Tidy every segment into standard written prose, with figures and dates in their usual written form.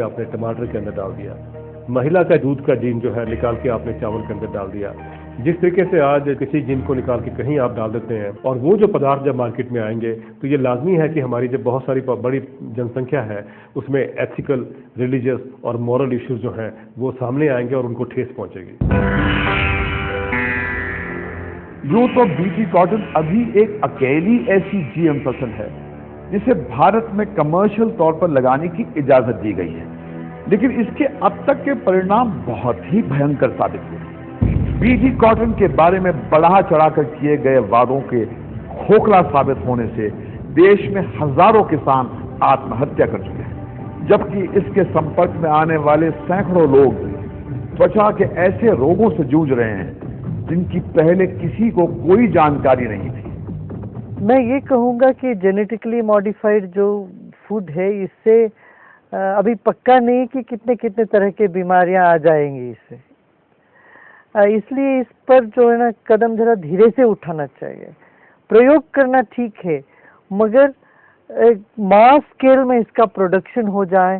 आपने टमाटर के अंदर डाल दिया, महिला का दूध का जीन जो है निकाल के आपने चावल के अंदर डाल दिया। जिस तरीके से आज किसी जीन को निकाल के कहीं आप डाल देते हैं और वो जो पदार्थ जब मार्केट में आएंगे तो ये लाजमी है कि हमारी जब बहुत सारी बड़ी जनसंख्या है उसमें एथिकल, रिलीजियस और मॉरल इश्यूज जो हैं वो सामने आएंगे और उनको ठेस पहुंचेगी। यूं तो बीटी कॉटन अभी एक अकेली ऐसी जीएम फसल है जिसे भारत में कमर्शियल तौर पर लगाने की इजाजत दी गई है, लेकिन इसके अब तक के परिणाम बहुत ही भयंकर साबित हुए। बीटी कॉटन के बारे में बढ़ा चढ़ाकर किए गए वादों के खोखला साबित होने से देश में हजारों किसान आत्महत्या कर चुके हैं, जबकि इसके संपर्क में आने वाले सैकड़ों लोग त्वचा के ऐसे रोगों से जूझ रहे हैं जिनकी पहले किसी को कोई जानकारी नहीं थी। मैं ये कहूँगा कि जेनेटिकली मॉडिफाइड जो फूड है इससे अभी पक्का नहीं कि कितने कितने तरह के बीमारियां आ जाएंगी इससे, इसलिए इस पर जो है ना कदम जरा धीरे से उठाना चाहिए। प्रयोग करना ठीक है मगर एक मास स्केल में इसका प्रोडक्शन हो जाए,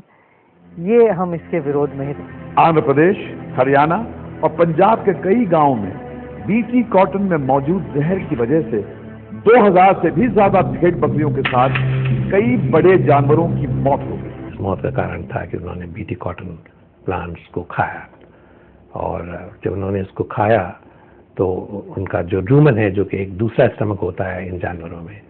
ये हम इसके विरोध में ही। आंध्र प्रदेश, हरियाणा और पंजाब के कई गांवों में बीटी कॉटन में मौजूद जहर की वजह से 2000 से भी ज्यादा भेड़ बकरियों के साथ कई बड़े जानवरों की मौत हो गई। मौत का कारण था कि उन्होंने बीटी कॉटन प्लांट्स को खाया, और जब उन्होंने इसको खाया तो उनका जो रूमन है, जो कि एक दूसरा स्टमक होता है इन जानवरों में,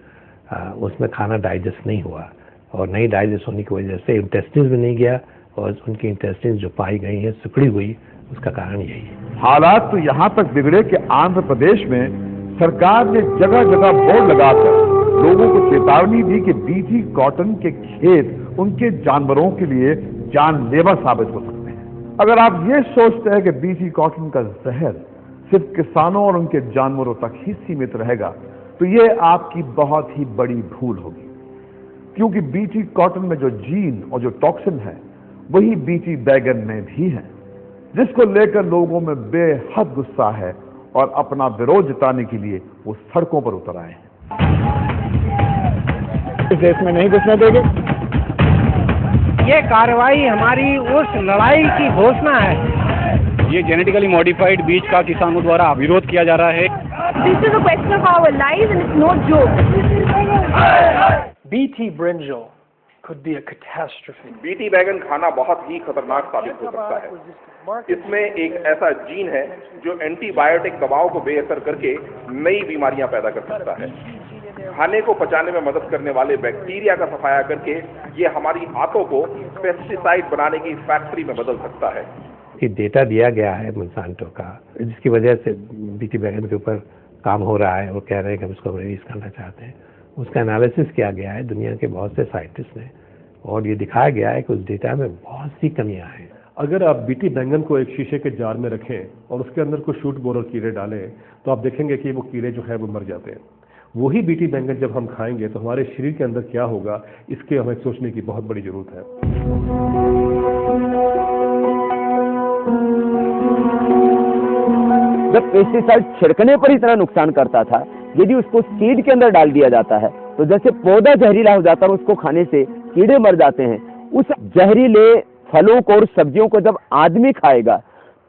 उसमें खाना डाइजेस्ट नहीं हुआ, और नहीं डाइजेस्ट होने की वजह से इंटेस्टिन में नहीं गया, और उनकी इंटेस्टिन जो पाई गई है सिकुड़ी हुई, उसका कारण यही है। हालात तो यहाँ तक बिगड़े कि आंध्र प्रदेश में सरकार ने जगह जगह बोर्ड लगाकर लोगों को चेतावनी दी कि बीटी कॉटन के खेत उनके जानवरों के लिए जानलेवा साबित हो सकते हैं। अगर आप ये सोचते हैं कि बीटी कॉटन का जहर सिर्फ किसानों और उनके जानवरों तक ही सीमित रहेगा तो ये आपकी बहुत ही बड़ी भूल होगी, क्योंकि बीटी कॉटन में जो जीन और जो टॉक्सिन है वही बीटी बैगन में भी है, जिसको लेकर लोगों में बेहद गुस्सा है और अपना विरोध जताने के लिए वो सड़कों पर उतर आए हैं। इस देश में नहीं घुसने देंगे। ये कार्रवाई हमारी उस लड़ाई की घोषणा है। ये जेनेटिकली मॉडिफाइड बीज का किसानों द्वारा विरोध किया जा रहा है। This is a question of our lives and it's no joke. BT brinjal could be a catastrophe. BT बैगन खाना बहुत ही खतरनाक साबित हो सकता है। इसमें एक ऐसा जीन है जो एंटीबायोटिक दवाओं को बेअसर करके नई बीमारियां पैदा कर सकता है। खाने को पचाने में मदद करने वाले बैक्टीरिया का सफाया करके ये हमारी आंतों को पेस्टिसाइड बनाने की फैक्ट्री में बदल सकता है। ये डेटा दिया गया है मोंसांटो का, जिसकी वजह से बीटी बैगन के ऊपर काम हो रहा है, वो कह रहे हैं कि हम इसको रिलीज करना चाहते हैं। उसका एनालिसिस किया गया है दुनिया के बहुत से साइंटिस्ट ने, और ये दिखाया गया है कि उस डेटा में बहुत सी कमियां हैं। अगर आप बीटी बैंगन को एक शीशे के जार में रखें और उसके अंदर कुछ शूट बोरर कीड़े डालें तो आप देखेंगे कि वो कीड़े जो है वो मर जाते हैं। वही बीटी बैंगन जब हम खाएंगे तो हमारे शरीर के अंदर क्या होगा, इसके हमें सोचने की बहुत बड़ी जरूरत है। जब पेस्टिसाइड छिड़कने पर इतना नुकसान करता था, यदि उसको सीड के अंदर डाल दिया जाता है तो जैसे पौधा जहरीला हो जाता है, उसको खाने से कीड़े मर जाते हैं। उस जहरीले फलों को और सब्जियों को जब आदमी खाएगा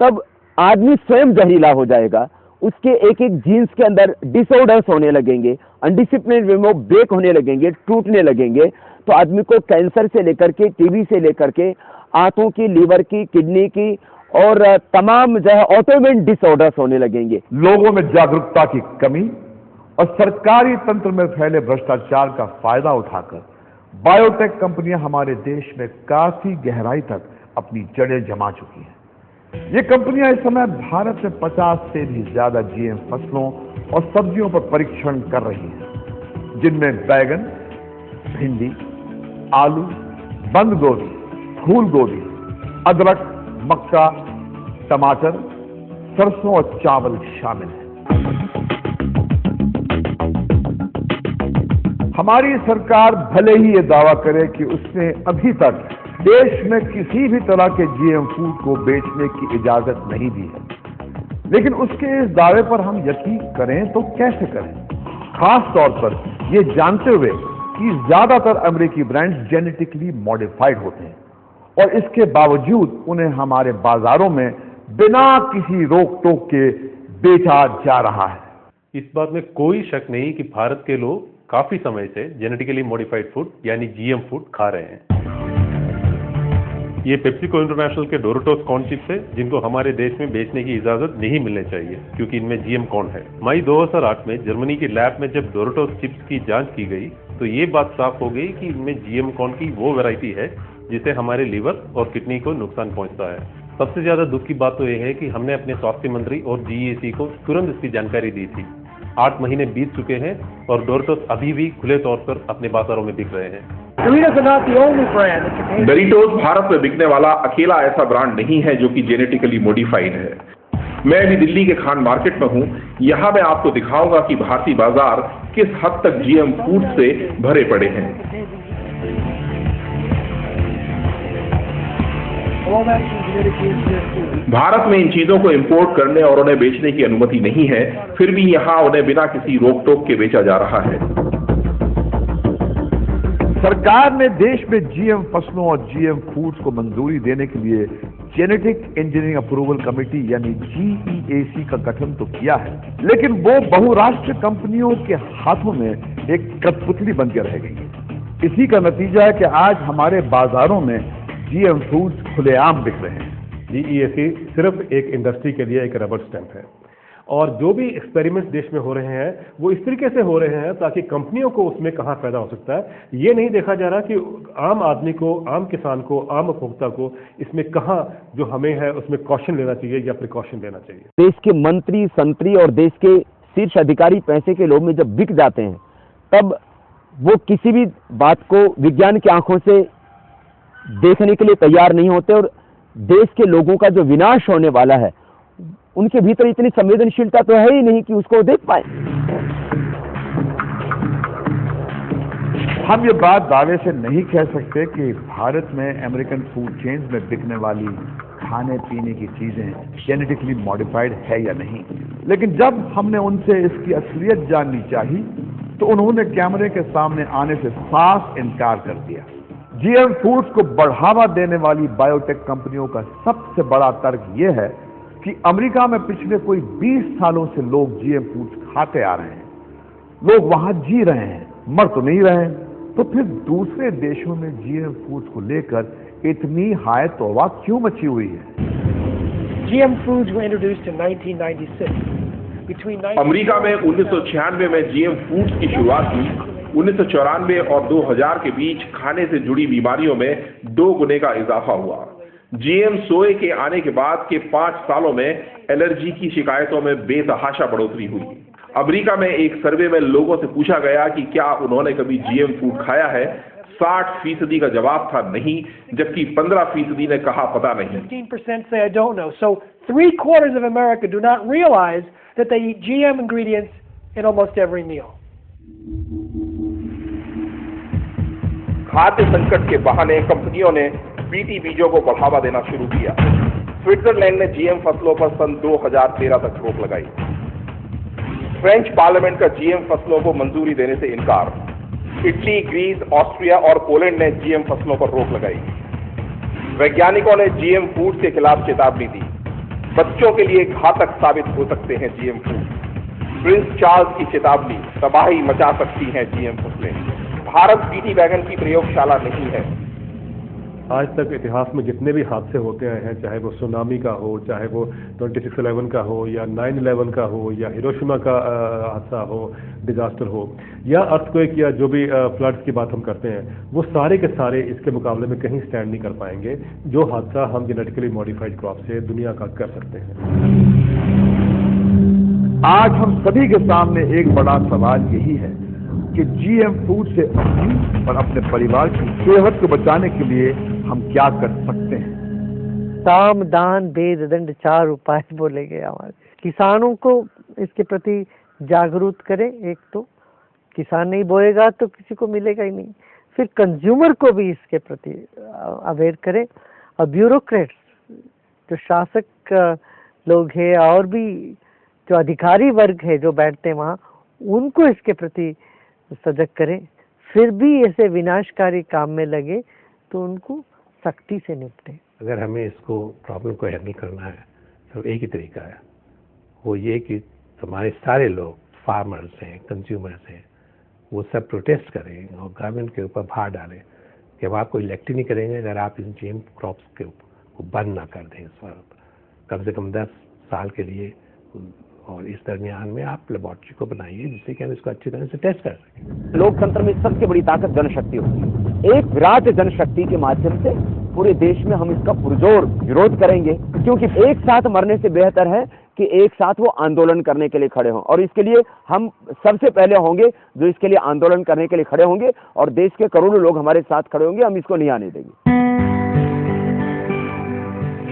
तब आदमी स्वयं जहरीला हो जाएगा। उसके एक एक जीन्स के अंदर डिसऑर्डर्स होने लगेंगे, अनडिसिप्लिन वे में ब्रेक होने लगेंगे, टूटने लगेंगे। तो आदमी को कैंसर से लेकर के, टीबी से लेकर के, आंतों की, लीवर की, किडनी की और तमाम जो है ऑटोइम्यून डिसऑर्डर्स होने लगेंगे। लोगों में जागरूकता की कमी और सरकारी तंत्र में फैले भ्रष्टाचार का फायदा उठाकर बायोटेक कंपनियां हमारे देश में काफी गहराई तक अपनी जड़ें जमा चुकी हैं। ये कंपनियां इस समय भारत में 50 से भी ज्यादा जीएम फसलों और सब्जियों पर परीक्षण कर रही हैं, जिनमें बैगन, भिंडी, आलू, बंद गोभी, फूल गोभी, अदरक, मक्का, टमाटर, सरसों और चावल शामिल है। हमारी सरकार भले ही ये दावा करे कि उसने अभी तक देश में किसी भी तरह के जीएम फूड को बेचने की इजाजत नहीं दी है, लेकिन उसके इस दावे पर हम यकीन करें तो कैसे करें, खास तौर पर ये जानते हुए कि ज्यादातर अमेरिकी ब्रांड्स जेनेटिकली मॉडिफाइड होते हैं और इसके बावजूद उन्हें हमारे बाजारों में बिना किसी रोक टोक के बेचा जा रहा है। इस बात में कोई शक नहीं कि भारत के लोग काफी समय से जेनेटिकली मॉडिफाइड फूड यानी जीएम फूड खा रहे हैं। ये पेप्सिको इंटरनेशनल के डोरिटोस कॉर्न चिप्स है, जिनको हमारे देश में बेचने की इजाजत नहीं मिलनी चाहिए क्योंकि इनमें जीएम कॉर्न है। मई 2008 में जर्मनी की लैब में जब डोरिटोस चिप्स की जांच की गई तो ये बात साफ हो गई कि इनमें जीएम कॉर्न की वो वैरायटी है जिससे हमारे लीवर और किडनी को नुकसान पहुंचता है। सबसे ज्यादा दुख की बात तो यह है कि हमने अपने स्वास्थ्य मंत्री और जीईसी को तुरंत इसकी जानकारी दी थी। 8 महीने बीत चुके हैं और डोरिटोस अभी भी खुले तौर पर अपने बाजारों में बिक रहे हैं। डोरिटोस भारत में बिकने वाला अकेला ऐसा ब्रांड नहीं है जो कि जेनेटिकली मॉडिफाइड है। मैं अभी दिल्ली के खान मार्केट में हूँ। यहाँ मैं आपको दिखाऊंगा कि भारतीय बाजार किस हद तक जीएम फूड से भरे पड़े हैं। भारत में इन चीजों को इंपोर्ट करने और उन्हें बेचने की अनुमति नहीं है, फिर भी यहाँ उन्हें बिना किसी रोक टोक के बेचा जा रहा है। सरकार ने देश में जीएम फसलों और जीएम फूड्स को मंजूरी देने के लिए जेनेटिक इंजीनियरिंग अप्रूवल कमेटी यानी जीईएसी का गठन तो किया है, लेकिन वो बहुराष्ट्रीय कंपनियों के हाथों में एक कठपुतली बनकर रह गई। इसी का नतीजा है कि आज हमारे बाजारों में जीएम फूड्स खुलेआम बिक रहे हैं। जीईएसी सिर्फ एक इंडस्ट्री के लिए एक रबर स्टैंप है और जो भी एक्सपेरिमेंट्स देश में हो रहे हैं वो इस तरीके से हो रहे हैं ताकि कंपनियों को उसमें कहाँ फायदा हो सकता है ये नहीं देखा जा रहा कि आम आदमी को, आम किसान को, आम उपभोक्ता को इसमें कहाँ जो हमें है उसमें कॉशन लेना चाहिए या प्रिकॉशन लेना चाहिए। देश के मंत्री, संतरी और देश के शीर्ष अधिकारी पैसे के लोभ में जब बिक जाते हैं तब वो किसी भी बात को विज्ञान की आंखों से देखने के लिए तैयार नहीं होते और देश के लोगों का जो विनाश होने वाला है उनके भीतर इतनी संवेदनशीलता तो है ही नहीं कि उसको देख पाए। हम ये बात दावे से नहीं कह सकते कि भारत में अमेरिकन फूड चेन्स में बिकने वाली खाने पीने की चीजें जेनेटिकली मॉडिफाइड है या नहीं, लेकिन जब हमने उनसे इसकी असलियत जाननी चाहिए तो उन्होंने कैमरे के सामने आने से साफ इनकार कर दिया। जीएम फूड्स को बढ़ावा देने वाली बायोटेक कंपनियों का सबसे बड़ा तर्क यह है कि अमेरिका में पिछले कोई 20 सालों से लोग जीएम फूड्स खाते आ रहे हैं, लोग वहां जी रहे हैं, मर तो नहीं रहे हैं, तो फिर दूसरे देशों में जीएम फूड्स को लेकर इतनी हाय तौबा क्यों मची हुई है? GM foods were introduced in 1996. America में 1996 में जीएम फूड्स की शुरुआत हुई। 1994 और 2000 के बीच खाने से जुड़ी बीमारियों में 2 गुने का इजाफा हुआ। जीएम सोए के आने के बाद के 5 सालों में एलर्जी की शिकायतों में बेतहाशा बढ़ोतरी हुई। अमेरिका में एक सर्वे में लोगों से पूछा गया कि क्या उन्होंने कभी जीएम फूड खाया है। 60% का जवाब था नहीं, जबकि 15% ने कहा पता नहीं। 15% say I don't know. So 3/4 of America do not realize that they eat GM ingredients in almost every meal. खाद्य संकट के बहाने कंपनियों ने बीटी बीजों को बढ़ावा देना शुरू किया। स्विट्जरलैंड ने जीएम फसलों पर सन 2013 तक रोक लगाई। फ्रेंच पार्लियामेंट का जीएम फसलों को मंजूरी देने से इनकार। इटली, ग्रीस, ऑस्ट्रिया और पोलैंड ने जीएम फसलों पर रोक लगाई। वैज्ञानिकों ने जीएम फूड के खिलाफ चेतावनी दी। बच्चों के लिए घातक साबित हो सकते हैं जीएम फूड। प्रिंस चार्ल्स की चेतावनी, तबाही मचा सकती हैं जीएम फसलें। भारत बीटी वैगन की प्रयोगशाला नहीं है। आज तक इतिहास में जितने भी हादसे होते आए हैं, चाहे वो सुनामी का हो, चाहे वो 26/11 का हो या 9/11 का हो या हिरोशिमा का हादसा हो, डिजास्टर हो या अर्थक्वेक या जो भी फ्लड्स की बात हम करते हैं, वो सारे के सारे इसके मुकाबले में कहीं स्टैंड नहीं कर पाएंगे जो हादसा हम जेनेटिकली मॉडिफाइड क्रॉप से दुनिया का कर सकते हैं। आज हम सभी के सामने एक बड़ा सवाल यही है कि जीएम फूड से अपनी और अपने परिवार की सेहत को बचाने के लिए हम क्या कर सकते हैं। साम दान भेद दंड 4 उपाय बोले गए हमारे। किसानों को इसके प्रति जागरूक करें। एक तो किसान नहीं बोएगा तो किसी को मिलेगा ही नहीं। फिर कंज्यूमर को भी इसके प्रति अवेयर करें और ब्यूरोक्रेट्स जो शासक लोग हैं और भी जो अधिकारी वर्ग है जो बैठते हैं वहाँ, उनको इसके प्रति सजग करें। फिर भी ऐसे विनाशकारी काम में लगे तो उनको सख्ती से निपटे। अगर हमें इसको प्रॉब्लम को हैंडल करना है तो एक ही तरीका है, वो ये कि हमारे सारे लोग फार्मर्स हैं, कंज्यूमर्स हैं, वो सब प्रोटेस्ट करें और गवर्नमेंट के ऊपर भार डालें कि अब आपको इलेक्ट ही नहीं करेंगे अगर आप इन जीएम क्रॉप्स को बंद ना कर दें इस बार कम से कम 10 साल के लिए, और इस दरमियान में आप लेबोरेटरी को बनाइए जिससे कि हम इसको अच्छी तरह से टेस्ट कर सकें। लोकतंत्र में सबसे बड़ी ताकत जनशक्ति होती है। एक विराट जनशक्ति के माध्यम से पूरे देश में हम इसका पुरजोर विरोध करेंगे, क्योंकि एक साथ मरने से बेहतर है कि एक साथ वो आंदोलन करने के लिए खड़े हों, और इसके लिए हम सबसे पहले होंगे जो इसके लिए आंदोलन करने के लिए खड़े होंगे, और देश के करोड़ों लोग हमारे साथ खड़े होंगे। हम इसको नहीं आने देंगे।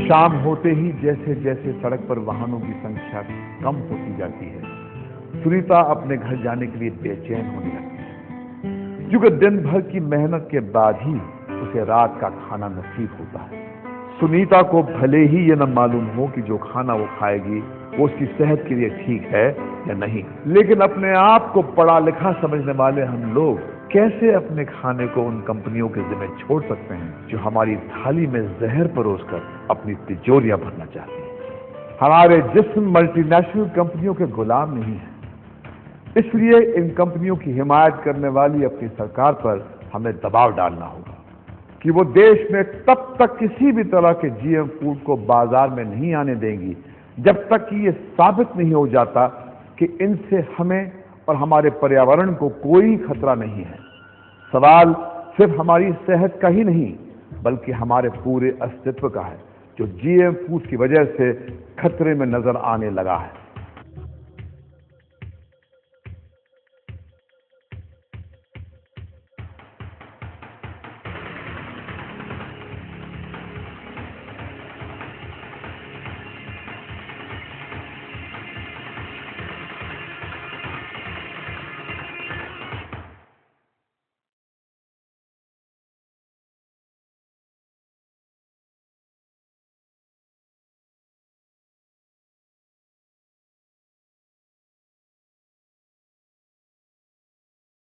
शाम होते ही जैसे जैसे सड़क पर वाहनों की संख्या कम होती जाती है, सुनीता अपने घर जाने के लिए बेचैन होने लगती है, क्योंकि दिन भर की मेहनत के बाद ही उसे रात का खाना नसीब होता है। सुनीता को भले ही ये न मालूम हो कि जो खाना वो खाएगी वो उसकी सेहत के लिए ठीक है या नहीं, लेकिन अपने आप को पढ़ा लिखा समझने वाले हम लोग कैसे अपने खाने को उन कंपनियों के जिम्मे छोड़ सकते हैं जो हमारी थाली में जहर परोसकर अपनी तिजोरियां भरना चाहती हैं। हमारे जिस्म मल्टीनेशनल कंपनियों के गुलाम नहीं है, इसलिए इन कंपनियों की हिमायत करने वाली अपनी सरकार पर हमें दबाव डालना होगा कि वो देश में तब तक किसी भी तरह के जीएम फूड को बाजार में नहीं आने देंगी जब तक कि ये साबित नहीं हो जाता कि इनसे हमें और हमारे पर्यावरण को कोई खतरा नहीं है। सवाल सिर्फ हमारी सेहत का ही नहीं बल्कि हमारे पूरे अस्तित्व का है, जो जीएम फूड की वजह से खतरे में नजर आने लगा है।